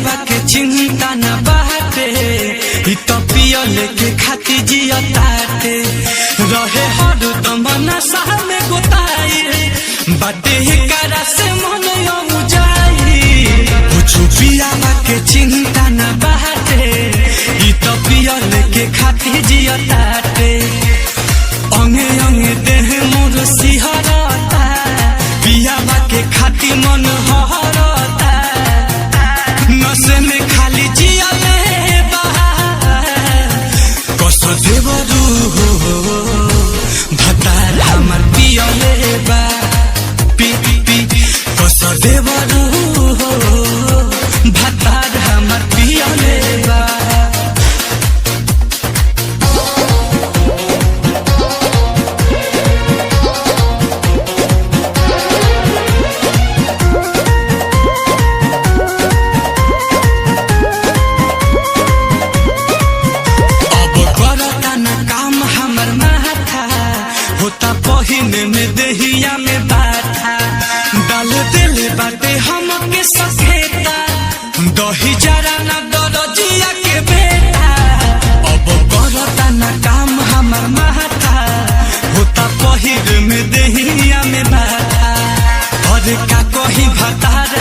पियावा के चिंता न बाटे, तो पियल के खाती जिया ताटे रहे हरदम नशा में गोताई, बाटे करा से मन जाई। कुछ पियावा के चिंता न बाटे, तो पियल के खाती जिया ताटे। अंगे अंगे देह मोर सिहरता, पियावा के खाती मन हरता। नशे में खाली जिया कस देवरू भतार हमर पियले बा, पी पी कस देवरू भतार हमर पियले बा। होता पहिने में देहिया में बाथा, डाल दिले बाटे हमके सखेता, दही जरा न दरजिया के बेटा। अब करता न काम हमर माथा, होता पहिर में देहिया में बाथा। और का कही भतार